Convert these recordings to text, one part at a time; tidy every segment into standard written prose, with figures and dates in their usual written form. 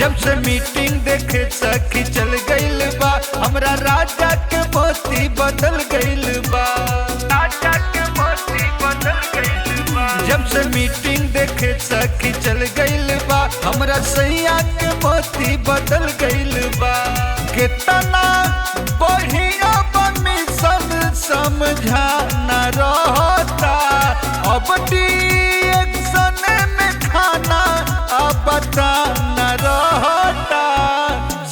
जब से मीटिंग देखे सखी चल गइल बा, हमरा राजा के मोती बदल गइल बा, राजा के मोती बदल गइल बा। जब से मीटिंग देखे सखी चल गइल बा, हमरा सैया के मोती बदल गइल बा। कितना बढ़िया मिशन समझाना रहता, अब डिएक्शन में खाना अब बताना रहता।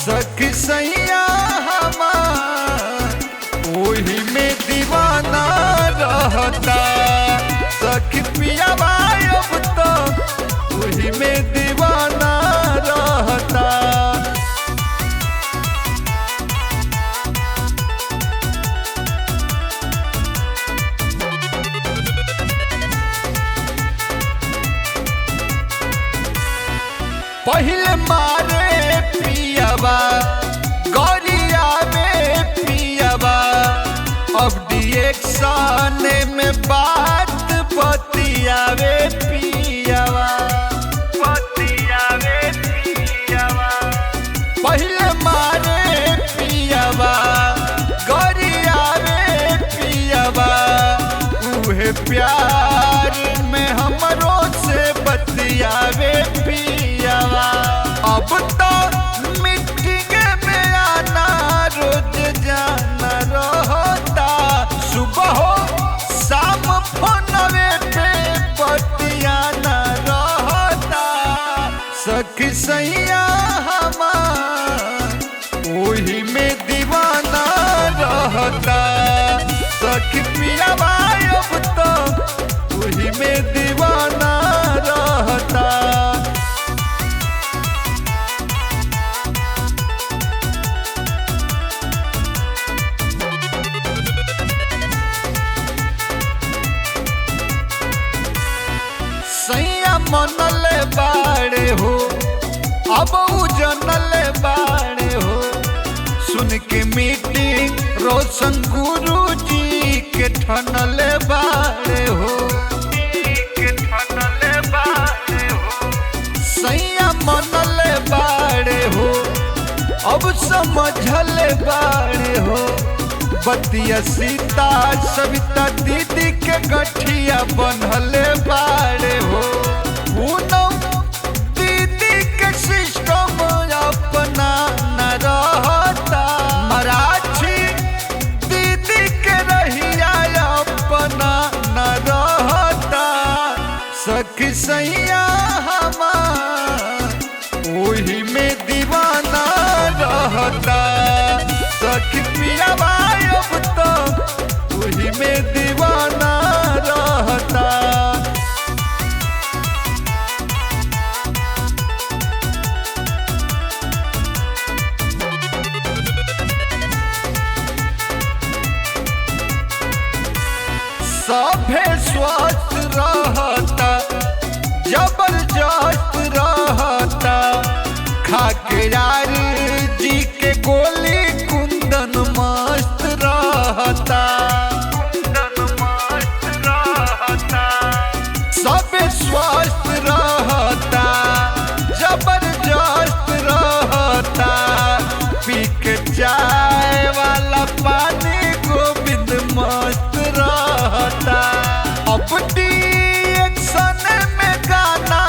सखी सैया हमार ओही में दीवाना रहता, सखी पिया अब तो ओही में दीवाना रहता। पहले मारे पियावा गौरिया में पियावा, अब डिएक्शन में बात बतियावे पियावा, बतियावे पियावा। पहले मारे पियावा गौरिया में पियावा, उहे प्यार में हमरो से बतियावे पियावा। अब तो मीटिंग में आना रोज जाना रहता, सुबह हो शाम फोनवे पे बतियाना रहता। सखी सैया हमार ओही में दीवाना रहता, सखी पिया अब तो ओही में दीवाना रहता। सैया मनले बाड़े हो, अब जनले बाड़े हो, सुन के मीटिंग रोशन गुरु जी के ठनले बाड़े हो, के ठनले बाड़े हो। सैया मनले बाड़े हो, अब समझले बाड़े हो, बतिया सीता सविता दीदी के गठिया बनले बाड़े हो। पूनम दीदी के सिस्टम अपना न रहता, मराठी दीदी के रहिया अपना न रहता। सखी सैया हमार ओही में दीवाना रहता, सखी पिया अब तो ओही में दीवाना रहता। सभे स्वस्थ रहता, जबरदस्त रहता, खाके यार जी के गोली कुंदन मस्त रहता, कुंदन मस्त रहता। सब स्वस्थ रहता, जबरदस्त रहता, पी के चाय वाला पानी गोविंद मस्त रहता। अब डिएक्शन में गाना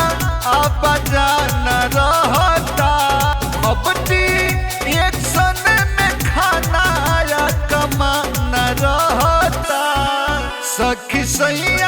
अब जाना रहता, अब डिएक्शन में खाना या कमाना रहता। सखी सैया